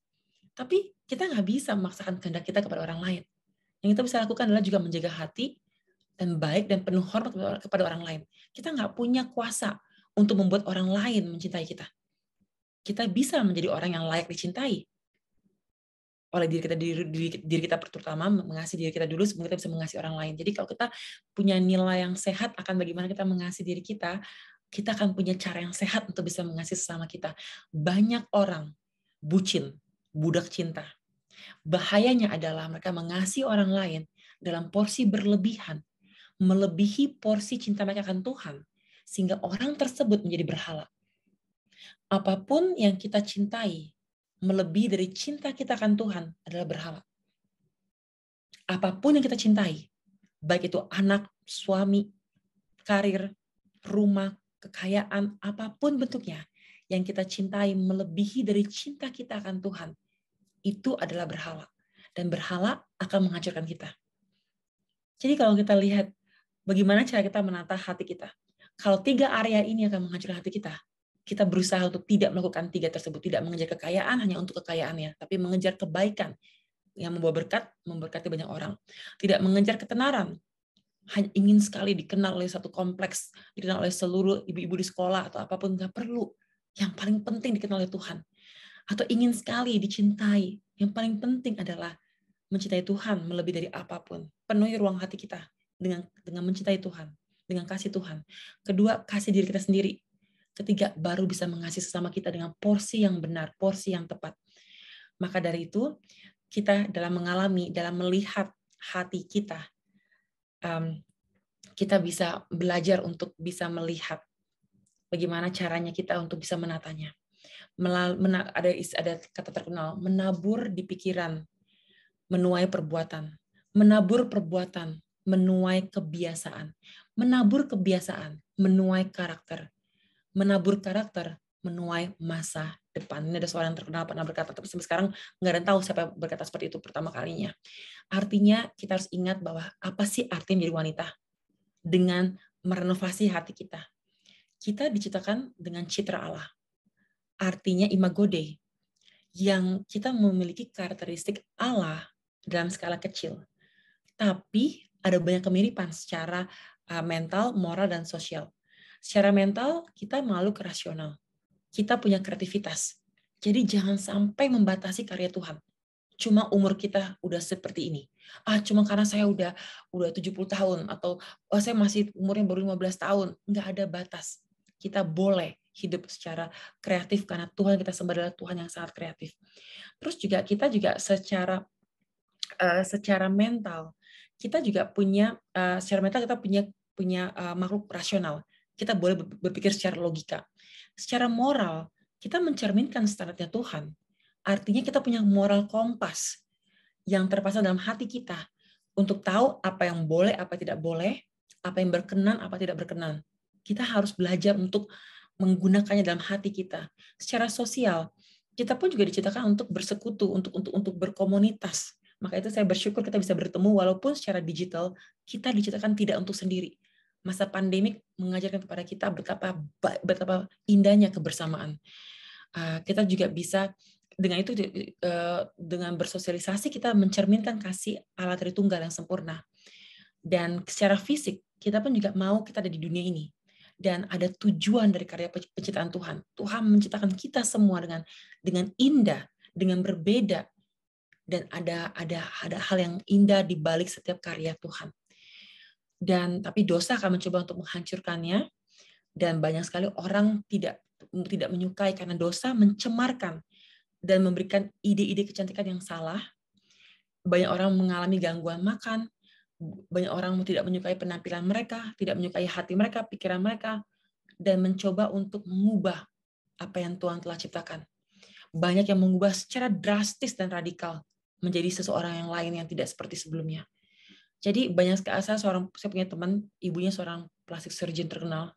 Tapi kita nggak bisa memaksakan kehendak kita kepada orang lain. Yang kita bisa lakukan adalah juga menjaga hati dan baik dan penuh hormat kepada orang lain. Kita nggak punya kuasa untuk membuat orang lain mencintai kita. Kita bisa menjadi orang yang layak dicintai oleh diri kita terutama, mengasihi diri kita dulu sebelum kita bisa mengasihi orang lain. Jadi kalau kita punya nilai yang sehat akan bagaimana kita mengasihi diri kita akan punya cara yang sehat untuk bisa mengasihi sesama kita. Banyak orang bucin, budak cinta. Bahayanya adalah mereka mengasihi orang lain dalam porsi berlebihan, melebihi porsi cinta mereka akan Tuhan, sehingga orang tersebut menjadi berhala. Apapun yang kita cintai, melebihi dari cinta kita akan Tuhan adalah berhala. Apapun yang kita cintai, baik itu anak, suami, karir, rumah, kekayaan, apapun bentuknya, yang kita cintai melebihi dari cinta kita akan Tuhan, itu adalah berhala. Dan berhala akan menghancurkan kita. Jadi kalau kita lihat bagaimana cara kita menata hati kita, kalau 3 area ini akan menghancurkan hati kita berusaha untuk tidak melakukan 3 tersebut, tidak mengejar kekayaan hanya untuk kekayaannya, tapi mengejar kebaikan yang membawa berkat, memberkati banyak orang. Tidak mengejar ketenaran, hanya ingin sekali dikenal oleh satu kompleks, dikenal oleh seluruh ibu-ibu di sekolah atau apapun, nggak perlu. Yang paling penting dikenal oleh Tuhan. Atau ingin sekali dicintai, yang paling penting adalah mencintai Tuhan melebihi dari apapun. Penuhi ruang hati kita dengan mencintai Tuhan, dengan kasih Tuhan. Kedua, kasih diri kita sendiri. Ketiga, baru bisa mengasihi sesama kita dengan porsi yang benar, porsi yang tepat. Maka dari itu, kita dalam melihat hati kita, kita bisa belajar untuk bisa melihat bagaimana caranya kita untuk bisa menatanya. Ada kata terkenal, menabur di pikiran, menuai perbuatan. Menabur perbuatan, menuai kebiasaan. Menabur kebiasaan, menuai karakter. Menabur karakter, menuai masa depan. Ini ada seorang yang terkenal pernah berkata, tapi sampai sekarang nggak ada yang tahu siapa yang berkata seperti itu pertama kalinya. Artinya kita harus ingat bahwa apa sih arti menjadi wanita? Dengan merenovasi hati kita. Kita diciptakan dengan citra Allah. Artinya imago Dei, yang kita memiliki karakteristik Allah dalam skala kecil. Tapi ada banyak kemiripan secara mental, moral, dan sosial. Secara mental, kita makhluk rasional. Kita punya kreativitas. Jadi jangan sampai membatasi karya Tuhan. Cuma umur kita udah seperti ini. Cuma karena saya udah 70 tahun atau saya masih umurnya baru 15 tahun. Nggak ada batas. Kita boleh hidup secara kreatif karena Tuhan kita sembah adalah Tuhan yang sangat kreatif. Terus juga kita juga secara mental kita juga punya secara mental kita punya makhluk rasional. Kita boleh berpikir secara logika. Secara moral kita mencerminkan standarnya Tuhan. Artinya kita punya moral kompas yang terpasang dalam hati kita untuk tahu apa yang boleh, apa yang tidak boleh, apa yang berkenan, apa tidak berkenan. Kita harus belajar untuk menggunakannya dalam hati kita. Secara sosial, kita pun juga diciptakan untuk bersekutu, untuk berkomunitas. Maka itu saya bersyukur kita bisa bertemu walaupun secara digital, kita diciptakan tidak untuk sendiri. Masa pandemik mengajarkan kepada kita betapa indahnya kebersamaan. Kita juga bisa dengan itu, dengan bersosialisasi kita mencerminkan kasih Allah Tritunggal yang sempurna. Dan secara fisik kita pun juga mau kita ada di dunia ini dan ada tujuan dari karya penciptaan Tuhan. Tuhan menciptakan kita semua dengan indah, dengan berbeda, dan ada hal yang indah di balik setiap karya Tuhan. Dan tapi dosa akan mencoba untuk menghancurkannya, dan banyak sekali orang tidak menyukai karena dosa mencemarkan dan memberikan ide-ide kecantikan yang salah. Banyak orang mengalami gangguan makan, banyak orang tidak menyukai penampilan mereka, tidak menyukai hati mereka, pikiran mereka, dan mencoba untuk mengubah apa yang Tuhan telah ciptakan. Banyak yang mengubah secara drastis dan radikal menjadi seseorang yang lain yang tidak seperti sebelumnya. Jadi banyak sekali saya punya teman, ibunya seorang plastik surgeon terkenal.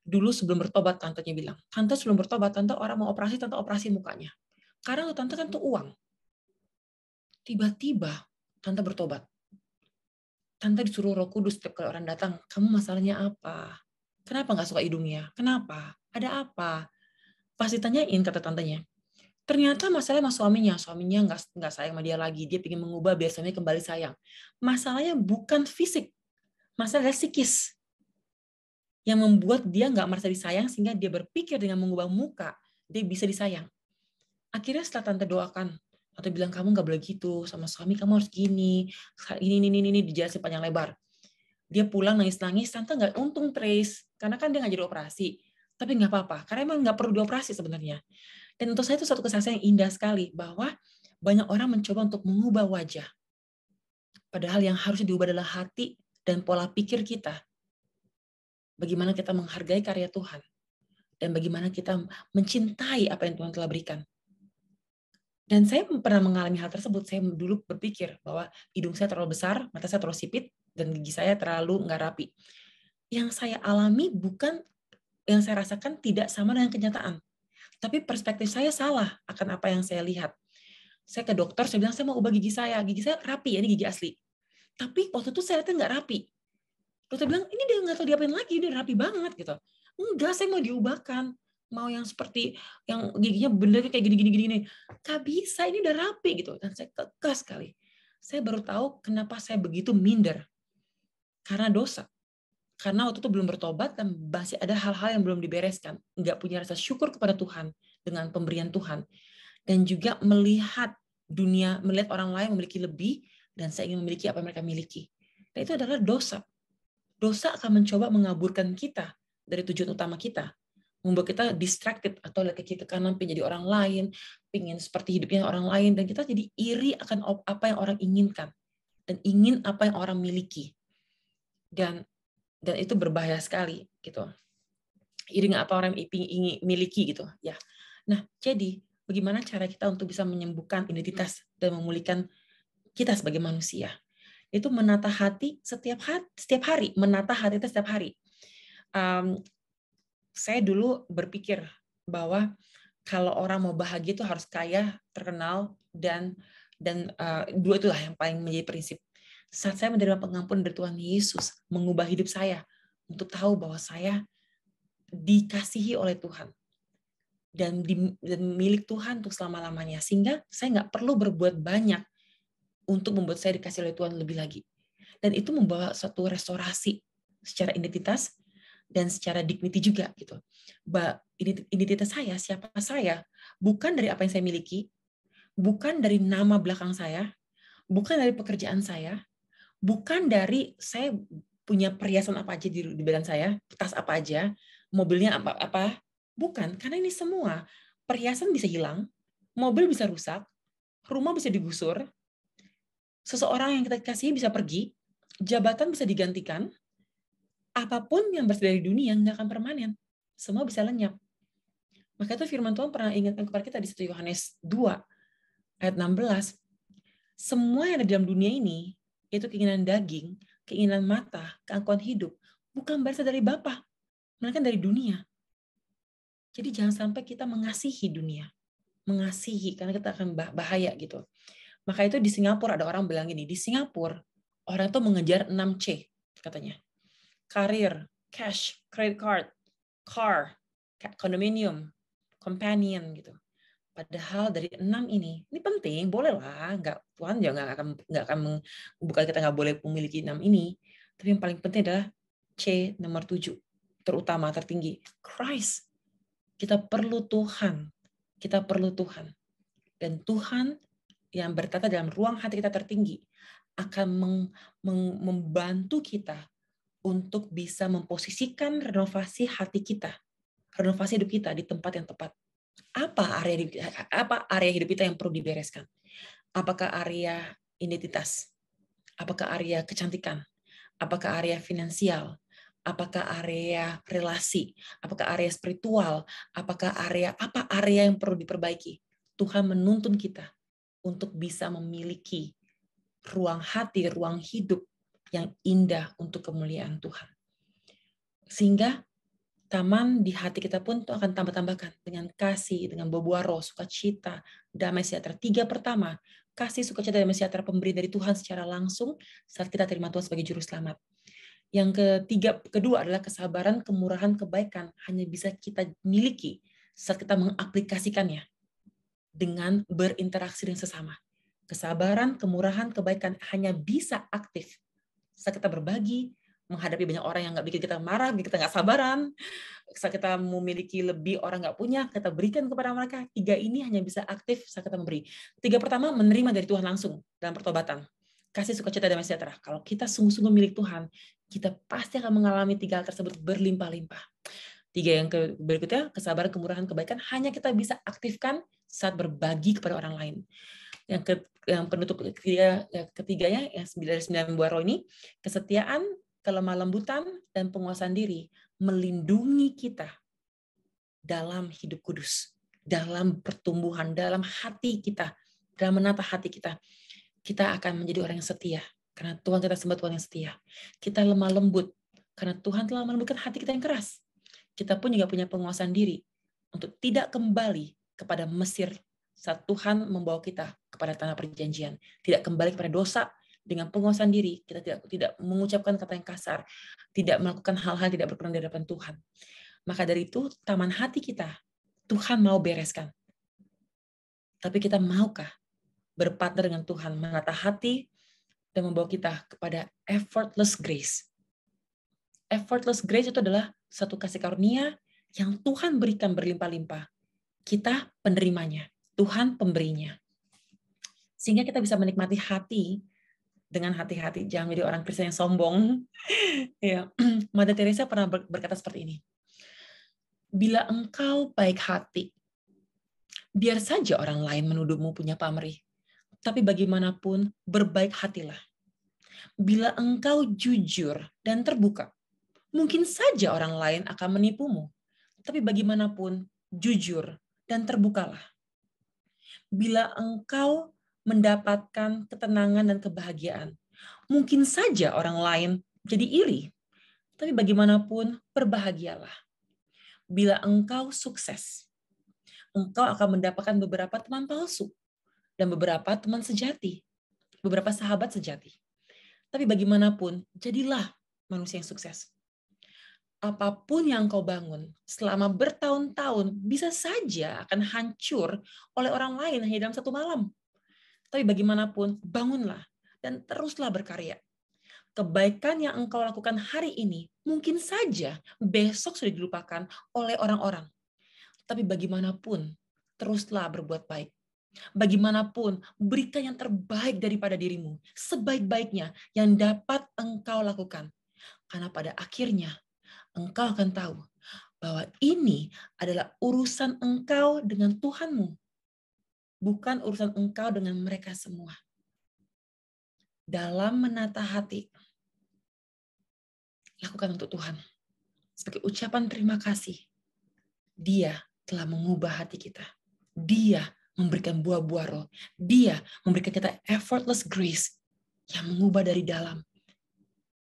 Dulu sebelum bertobat, tantenya bilang, tante sebelum bertobat, tante orang mau operasi, tante operasi mukanya. Karena tante kan tuh uang. Tiba-tiba tante bertobat. Tante disuruh Roh Kudus setiap kali orang datang, kamu masalahnya apa? Kenapa nggak suka hidungnya? Kenapa? Ada apa? Pas ditanyain kata tantenya, ternyata masalahnya sama suaminya nggak sayang sama dia lagi, dia ingin mengubah biar suaminya kembali sayang. Masalahnya bukan fisik, masalahnya psikis yang membuat dia nggak merasa disayang sehingga dia berpikir dengan mengubah muka dia bisa disayang. Akhirnya setelah tante doakan atau bilang kamu nggak boleh gitu sama suami, kamu harus gini, ini dijelasin panjang lebar. Dia pulang nangis-nangis, tante nggak untung trace karena kan dia nggak jadi operasi, tapi nggak apa-apa karena emang nggak perlu dioperasi sebenarnya. Dan untuk saya itu suatu kesaksian yang indah sekali bahwa banyak orang mencoba untuk mengubah wajah, padahal yang harus diubah adalah hati dan pola pikir kita. Bagaimana kita menghargai karya Tuhan dan bagaimana kita mencintai apa yang Tuhan telah berikan. Dan saya pernah mengalami hal tersebut. Saya dulu berpikir bahwa hidung saya terlalu besar, mata saya terlalu sipit, dan gigi saya terlalu nggak rapi. Yang saya alami bukan, yang saya rasakan tidak sama dengan kenyataan. Tapi perspektif saya salah akan apa yang saya lihat. Saya ke dokter, saya bilang saya mau ubah gigi saya rapi, ini gigi asli. Tapi waktu itu saya lihatnya nggak rapi. Dokter bilang, ini dia nggak tahu diapain lagi, dia rapi banget gitu. Enggak, saya mau diubahkan. Mau yang seperti yang giginya bener kayak gini. Gak bisa, ini udah rapi gitu. Dan saya kekeh sekali. Saya baru tahu kenapa saya begitu minder. Karena dosa. Karena waktu itu belum bertobat dan masih ada hal-hal yang belum dibereskan. Nggak punya rasa syukur kepada Tuhan dengan pemberian Tuhan. Dan juga melihat dunia, melihat orang lain memiliki lebih, dan saya ingin memiliki apa yang mereka miliki. Dan itu adalah dosa. Dosa akan mencoba mengaburkan kita dari tujuan utama kita. Membuat kita distracted atau lihat ke kiri ke kanan, pengen jadi orang lain, pengen seperti hidupnya orang lain, dan kita jadi iri akan apa yang orang inginkan dan ingin apa yang orang miliki. Dan itu berbahaya sekali gitu. Iri apa orang ingin miliki gitu ya. Nah, jadi bagaimana cara kita untuk bisa menyembuhkan identitas dan memulihkan kita sebagai manusia? Itu menata hati setiap hari, menata hati kita setiap hari. Saya dulu berpikir bahwa kalau orang mau bahagia itu harus kaya, terkenal, dan dua itulah yang paling menjadi prinsip. Saat saya menerima pengampunan dari Tuhan Yesus, mengubah hidup saya untuk tahu bahwa saya dikasihi oleh Tuhan dan milik Tuhan untuk selama-lamanya, sehingga saya nggak perlu berbuat banyak untuk membuat saya dikasihi oleh Tuhan lebih lagi. Dan itu membawa suatu restorasi secara identitas dan secara dignity juga gitu. Identitas saya, siapa saya, bukan dari apa yang saya miliki, bukan dari nama belakang saya, bukan dari pekerjaan saya, bukan dari saya punya perhiasan apa aja di badan saya, tas apa aja, mobilnya apa, bukan. Karena ini semua, perhiasan bisa hilang, mobil bisa rusak, rumah bisa digusur, seseorang yang kita kasih bisa pergi, jabatan bisa digantikan, apapun yang berasal dari dunia nggak akan permanen. Semua bisa lenyap. Maka itu firman Tuhan pernah ingatkan kepada kita di 1 Yohanes 2 ayat 16. Semua yang ada dalam dunia ini, yaitu keinginan daging, keinginan mata, keangkuhan hidup, bukan berasal dari Bapa, melainkan dari dunia. Jadi jangan sampai kita mengasihi dunia. Mengasihi, karena kita akan bahaya gitu. Maka itu di Singapura ada orang bilang gini, di Singapura orang itu mengejar 6C katanya. Karir, cash, credit card, car, condominium, companion gitu. Padahal dari 6 ini penting, bolehlah, Tuhan juga nggak akan bukan kita nggak boleh memiliki 6 ini, tapi yang paling penting adalah C nomor 7, terutama tertinggi, Christ. Kita perlu Tuhan, dan Tuhan yang bertata dalam ruang hati kita tertinggi akan membantu kita untuk bisa memposisikan renovasi hati kita, renovasi hidup kita di tempat yang tepat. Apa area hidup kita yang perlu dibereskan? Apakah area identitas? Apakah area kecantikan? Apakah area finansial? Apakah area relasi? Apakah area spiritual? Apakah apa area yang perlu diperbaiki? Tuhan menuntun kita untuk bisa memiliki ruang hati, ruang hidup yang indah untuk kemuliaan Tuhan. Sehingga taman di hati kita pun itu akan tambah-tambahkan dengan kasih, dengan buah-buah roh, sukacita, damai sejahtera. 3 pertama, kasih, sukacita, damai sejahtera pemberi dari Tuhan secara langsung saat kita terima Tuhan sebagai juru selamat. Yang kedua adalah kesabaran, kemurahan, kebaikan hanya bisa kita miliki saat kita mengaplikasikannya dengan berinteraksi dengan sesama. Kesabaran, kemurahan, kebaikan hanya bisa aktif saat kita berbagi, menghadapi banyak orang yang nggak bikin kita marah, bikin kita nggak sabaran, saat kita memiliki lebih orang nggak punya, kita berikan kepada mereka. 3 ini hanya bisa aktif saat kita memberi. 3 pertama, menerima dari Tuhan langsung dalam pertobatan. Kasih, sukacita, damai sejahtera. Kalau kita sungguh-sungguh milik Tuhan, kita pasti akan mengalami 3 hal tersebut berlimpah-limpah. 3 yang berikutnya, kesabaran, kemurahan, kebaikan, hanya kita bisa aktifkan saat berbagi kepada orang lain. Yang penutup ketiganya, yang 9 buah roh ini, kesetiaan, kelemah lembutan, dan penguasaan diri melindungi kita dalam hidup kudus, dalam pertumbuhan, dalam hati kita, dalam menata hati kita. Kita akan menjadi orang yang setia, karena Tuhan kita sembah Tuhan yang setia. Kita lemah lembut, karena Tuhan telah melembutkan hati kita yang keras. Kita pun juga punya penguasaan diri untuk tidak kembali kepada Mesir saat Tuhan membawa kita kepada tanah perjanjian. Tidak kembali kepada dosa. Dengan penguasaan diri, kita tidak mengucapkan kata yang kasar, tidak melakukan hal-hal tidak berkenan di hadapan Tuhan. Maka dari itu, taman hati kita, Tuhan mau bereskan. Tapi kita maukah berpartner dengan Tuhan, menata hati, dan membawa kita kepada effortless grace. Effortless grace itu adalah satu kasih karunia yang Tuhan berikan berlimpah-limpah. Kita penerimanya, Tuhan pemberinya. Sehingga kita bisa menikmati hati dengan hati-hati. Jangan menjadi orang Kristen yang sombong. Ya, Mother Teresa pernah berkata seperti ini. Bila engkau baik hati, biar saja orang lain menuduhmu punya pamrih. Tapi bagaimanapun, berbaik hatilah. Bila engkau jujur dan terbuka, mungkin saja orang lain akan menipumu. Tapi bagaimanapun, jujur dan terbukalah. Bila engkau mendapatkan ketenangan dan kebahagiaan, mungkin saja orang lain jadi iri. Tapi bagaimanapun, berbahagialah. Bila engkau sukses, engkau akan mendapatkan beberapa teman palsu dan beberapa teman sejati, beberapa sahabat sejati. Tapi bagaimanapun, jadilah manusia yang sukses. Apapun yang kau bangun selama bertahun-tahun bisa saja akan hancur oleh orang lain hanya dalam satu malam. Tapi bagaimanapun, bangunlah dan teruslah berkarya. kebaikan yang engkau lakukan hari ini mungkin saja besok sudah dilupakan oleh orang-orang. Tapi bagaimanapun, teruslah berbuat baik. Bagaimanapun, berikan yang terbaik daripada dirimu, sebaik-baiknya yang dapat engkau lakukan. Karena pada akhirnya, engkau akan tahu bahwa ini adalah urusan engkau dengan Tuhanmu, bukan urusan engkau dengan mereka semua. Dalam menata hati, lakukan untuk Tuhan. Sebagai ucapan terima kasih, Dia telah mengubah hati kita. Dia memberikan buah-buah roh. Dia memberikan kita effortless grace yang mengubah dari dalam.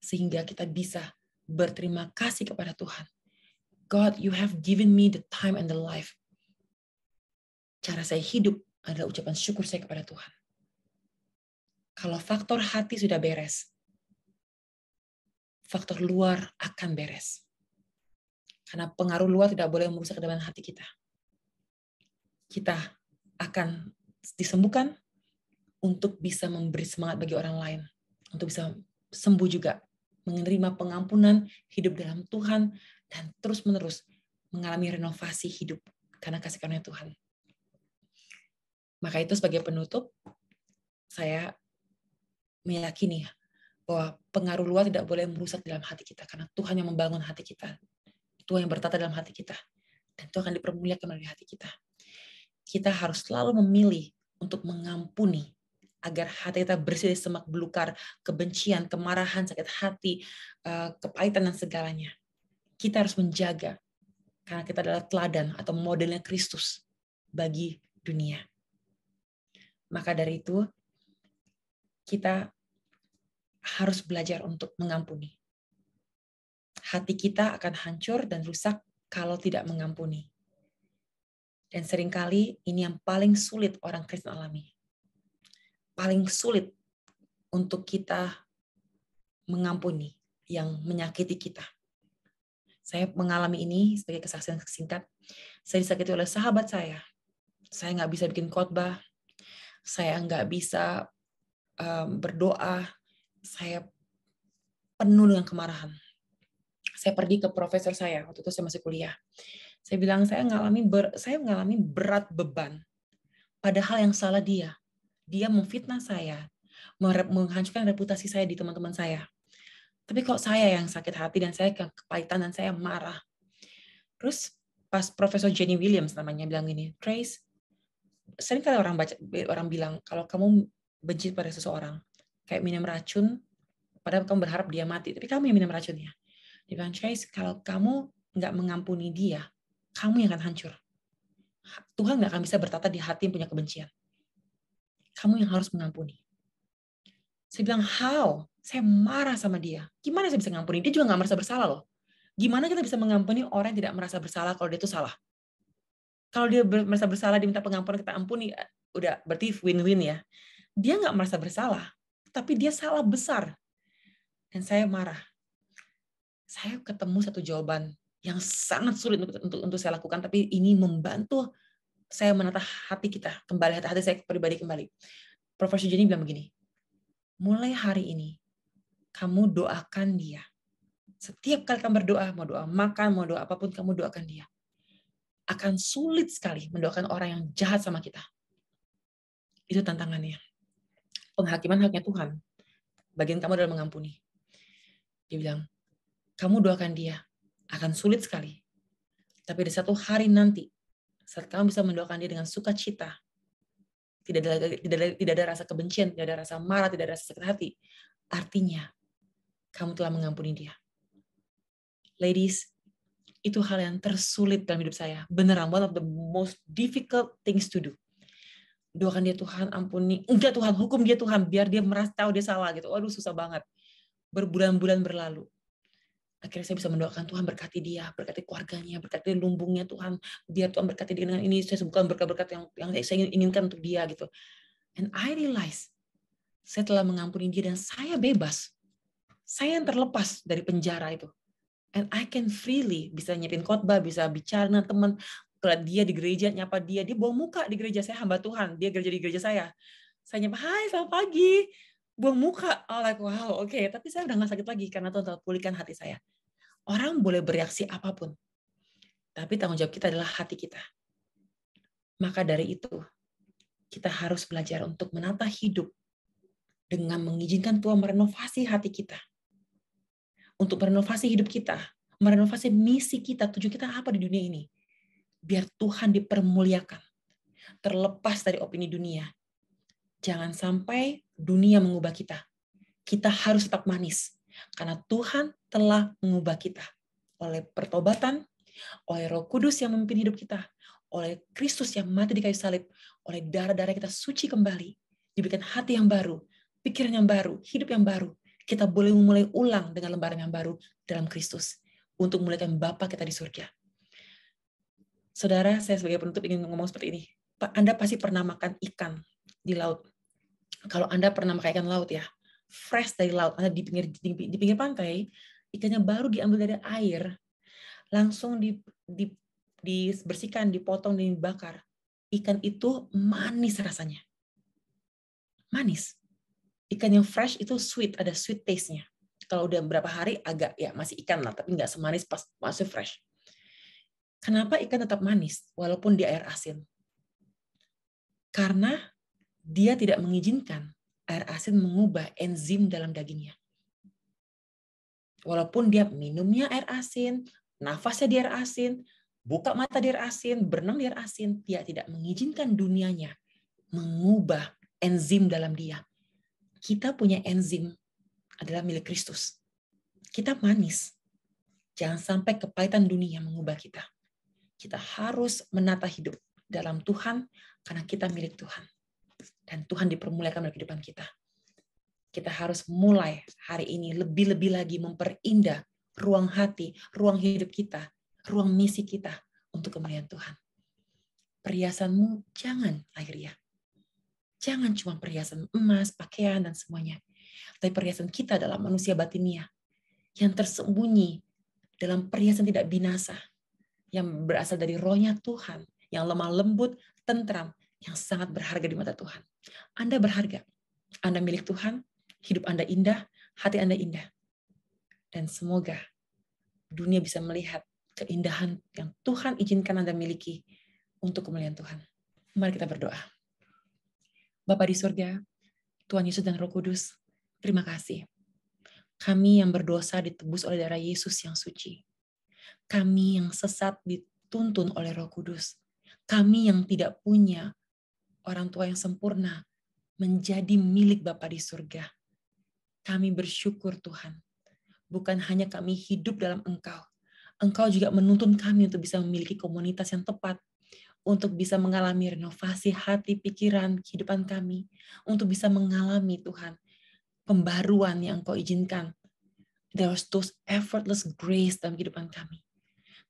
Sehingga kita bisa berterima kasih kepada Tuhan. God, you have given me the time and the life. Cara saya hidup adalah ucapan syukur saya kepada Tuhan. Kalau faktor hati sudah beres, faktor luar akan beres. Karena pengaruh luar tidak boleh merusak kedamaian hati kita. Kita akan disembuhkan untuk bisa memberi semangat bagi orang lain. Untuk bisa sembuh juga. Menerima pengampunan, hidup dalam Tuhan, dan terus-menerus mengalami renovasi hidup karena kasih karunia Tuhan. Maka itu sebagai penutup, saya meyakini bahwa pengaruh luar tidak boleh merusak dalam hati kita. Karena Tuhan yang membangun hati kita. Tuhan yang bertata dalam hati kita. Dan Tuhan akan dipermuliakan melalui hati kita. Kita harus selalu memilih untuk mengampuni agar hati kita bersih dari semak belukar, kebencian, kemarahan, sakit hati, kepahitan, dan segalanya. Kita harus menjaga, karena kita adalah teladan atau modelnya Kristus bagi dunia. Maka dari itu, kita harus belajar untuk mengampuni. Hati kita akan hancur dan rusak kalau tidak mengampuni. Dan seringkali ini yang paling sulit orang Kristen alami. Paling sulit untuk kita mengampuni yang menyakiti kita. Saya mengalami ini sebagai kesaksian singkat. Saya disakiti oleh sahabat saya. Saya nggak bisa bikin khotbah. Saya nggak bisa berdoa. Saya penuh dengan kemarahan. Saya pergi ke profesor saya. Waktu itu saya masih kuliah. Saya bilang, saya mengalami berat beban. Padahal yang salah dia. Dia memfitnah saya. Menghancurkan reputasi saya di teman-teman saya. Tapi kok saya yang sakit hati dan saya kepahitan dan saya marah. Terus pas Profesor Jenny Williams namanya bilang gini, Trace, sering kali orang bilang kalau kamu benci pada seseorang, kayak minum racun, padahal kamu berharap dia mati, tapi kamu yang minum racunnya. Dia bilang, Trace, kalau kamu nggak mengampuni dia, kamu yang akan hancur. Tuhan nggak akan bisa bertata di hati yang punya kebencian. Kamu yang harus mengampuni. Saya bilang, how? Saya marah sama dia. Gimana saya bisa mengampuni? Dia juga nggak merasa bersalah loh. Gimana kita bisa mengampuni orang yang tidak merasa bersalah kalau dia itu salah? Kalau dia merasa bersalah, diminta pengampunan, kita ampuni, udah berarti win-win ya. Dia nggak merasa bersalah, tapi dia salah besar. Dan saya marah. Saya ketemu satu jawaban yang sangat sulit untuk saya lakukan, tapi ini membantu saya menata hati kita kembali, hati saya pribadi kembali. Profesor Jenny bilang begini, mulai hari ini, kamu doakan dia. Setiap kali kamu berdoa, mau doa makan, mau doa apapun, kamu doakan dia. Akan sulit sekali mendoakan orang yang jahat sama kita. Itu tantangannya. Penghakiman haknya Tuhan. Bagian kamu adalah mengampuni. Dia bilang, kamu doakan dia. Akan sulit sekali. Tapi di satu hari nanti, saat kamu bisa mendoakan dia dengan sukacita, tidak ada rasa kebencian, tidak ada rasa marah, tidak ada rasa sakit hati, artinya kamu telah mengampuni dia. Ladies, itu hal yang tersulit dalam hidup saya. Beneran, one of the most difficult things to do. Doakan dia, Tuhan, ampuni. Enggak Tuhan, hukum dia Tuhan, biar dia merasa tahu dia salah gitu. Waduh, susah banget. Berbulan-bulan berlalu. Akhirnya saya bisa mendoakan Tuhan berkati dia, berkati keluarganya, berkati lumbungnya Tuhan. Biar Tuhan berkati dia dengan ini, saya sebutkan berkat-berkat yang saya inginkan untuk dia gitu. And I realize, saya telah mengampuni dia dan saya bebas. Saya yang terlepas dari penjara itu. And I can freely bisa nyiapin khotbah, bisa bicara dengan teman. Kalau dia di gereja, nyapa dia bawa muka di gereja. Saya hamba Tuhan, dia kerja di gereja saya. Saya nyapa, hai selamat pagi. buang muka. Oh, like, wow, oke. Tapi saya udah nggak sakit lagi karena Tuhan telah pulihkan hati saya. Orang boleh bereaksi apapun, tapi tanggung jawab kita adalah hati kita. Maka dari itu, kita harus belajar untuk menata hidup dengan mengizinkan Tuhan merenovasi hati kita. Untuk merenovasi hidup kita, merenovasi misi kita, tujuan kita apa di dunia ini. Biar Tuhan dipermuliakan. Terlepas dari opini dunia. Jangan sampai dunia mengubah kita. Kita harus tetap manis. Karena Tuhan telah mengubah kita. Oleh pertobatan, oleh Roh Kudus yang memimpin hidup kita, oleh Kristus yang mati di kayu salib, oleh darah-darah kita suci kembali, diberikan hati yang baru, pikiran yang baru, hidup yang baru. Kita boleh memulai ulang dengan lembaran yang baru dalam Kristus untuk memuliakan Bapa kita di surga. Saudara, saya sebagai penutup ingin ngomong seperti ini. Pak, Anda pasti pernah makan ikan di laut. Kalau Anda pernah makan ikan laut ya, fresh dari laut, Anda di pinggir pantai, ikannya baru diambil dari air, langsung dibersihkan, dipotong, dan dibakar. Ikan itu manis rasanya. Manis. Ikan yang fresh itu sweet, ada sweet taste-nya. Kalau udah beberapa hari agak ya masih ikan lah, tapi nggak semanis pas masih fresh. Kenapa ikan tetap manis walaupun di air asin? Karena dia tidak mengizinkan air asin mengubah enzim dalam dagingnya. Walaupun dia minumnya air asin, nafasnya di air asin, buka mata di air asin, berenang di air asin, dia tidak mengizinkan dunianya mengubah enzim dalam dia. Kita punya enzim adalah milik Kristus. Kita manis. Jangan sampai kepahitan dunia mengubah kita. Kita harus menata hidup dalam Tuhan karena kita milik Tuhan. Dan Tuhan dipermuliakan dalam kehidupan kita. Kita harus mulai hari ini lebih-lebih lagi memperindah ruang hati, ruang hidup kita, ruang misi kita untuk kemuliaan Tuhan. Perhiasanmu jangan lahiriah. Jangan cuma perhiasan emas, pakaian, dan semuanya. Tapi perhiasan kita adalah manusia batinia yang tersembunyi dalam perhiasan tidak binasa, yang berasal dari rohnya Tuhan, yang lemah lembut, tentram, yang sangat berharga di mata Tuhan. Anda berharga. Anda milik Tuhan, hidup Anda indah, hati Anda indah. Dan semoga dunia bisa melihat keindahan yang Tuhan izinkan Anda miliki untuk kemuliaan Tuhan. Mari kita berdoa. Bapa di surga, Tuhan Yesus dan Roh Kudus, terima kasih. Kami yang berdosa ditebus oleh darah Yesus yang suci. Kami yang sesat dituntun oleh Roh Kudus. Kami yang tidak punya orang tua yang sempurna menjadi milik Bapa di surga. Kami bersyukur Tuhan. Bukan hanya kami hidup dalam Engkau. Engkau juga menuntun kami untuk bisa memiliki komunitas yang tepat. Untuk bisa mengalami renovasi hati, pikiran, kehidupan kami. Untuk bisa mengalami Tuhan pembaruan yang Engkau izinkan. There's those effortless grace dalam kehidupan kami.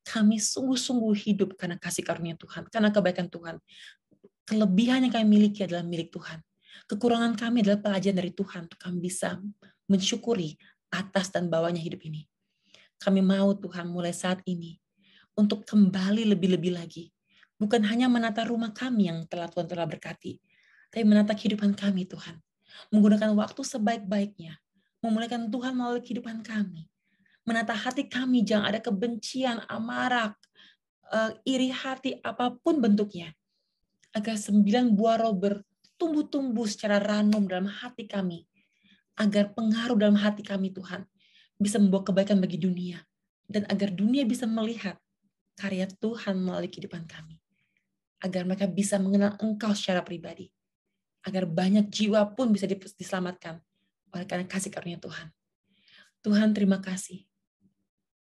Kami sungguh-sungguh hidup karena kasih karunia Tuhan, karena kebaikan Tuhan. Kelebihan yang kami miliki adalah milik Tuhan. Kekurangan kami adalah pelajaran dari Tuhan untuk kami bisa mensyukuri atas dan bawahnya hidup ini. Kami mau Tuhan mulai saat ini untuk kembali lebih-lebih lagi. Bukan hanya menata rumah kami yang Tuhan telah berkati, tapi menata kehidupan kami Tuhan. Menggunakan waktu sebaik-baiknya. Memuliakan Tuhan melalui kehidupan kami. Menata hati kami, jangan ada kebencian, amarah, iri hati, apapun bentuknya. Agar 9 buah roh bertumbuh-tumbuh secara random dalam hati kami. Agar pengaruh dalam hati kami Tuhan bisa membawa kebaikan bagi dunia. Dan agar dunia bisa melihat karya Tuhan melalui kehidupan kami. Agar mereka bisa mengenal Engkau secara pribadi. Agar banyak jiwa pun bisa diselamatkan oleh karena kasih karunia Tuhan. Tuhan terima kasih.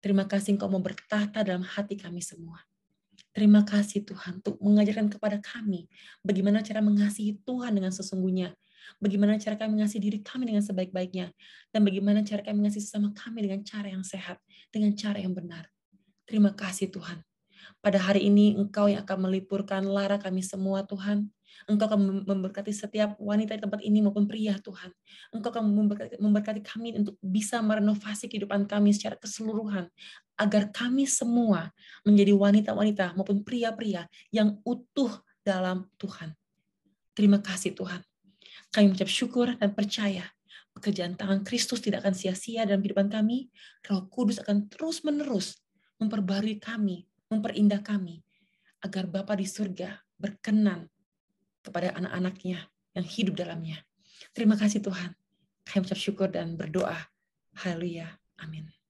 Terima kasih Engkau mau bertata dalam hati kami semua. Terima kasih Tuhan untuk mengajarkan kepada kami bagaimana cara mengasihi Tuhan dengan sesungguhnya. Bagaimana cara kami mengasihi diri kami dengan sebaik-baiknya. Dan bagaimana cara kami mengasihi sesama kami dengan cara yang sehat. Dengan cara yang benar. Terima kasih Tuhan. Pada hari ini Engkau yang akan melipurkan lara kami semua Tuhan. Engkau akan memberkati setiap wanita di tempat ini maupun pria Tuhan. Engkau akan memberkati kami untuk bisa merenovasi kehidupan kami secara keseluruhan. Agar kami semua menjadi wanita-wanita maupun pria-pria yang utuh dalam Tuhan. Terima kasih Tuhan. Kami mengucap syukur dan percaya pekerjaan tangan Kristus tidak akan sia-sia dalam kehidupan kami. Roh Kudus akan terus-menerus memperbarui kami, memperindah kami, agar Bapa di surga berkenan kepada anak-anaknya yang hidup dalamnya. Terima kasih Tuhan. Kami ucap syukur dan berdoa. Haleluya. Amin.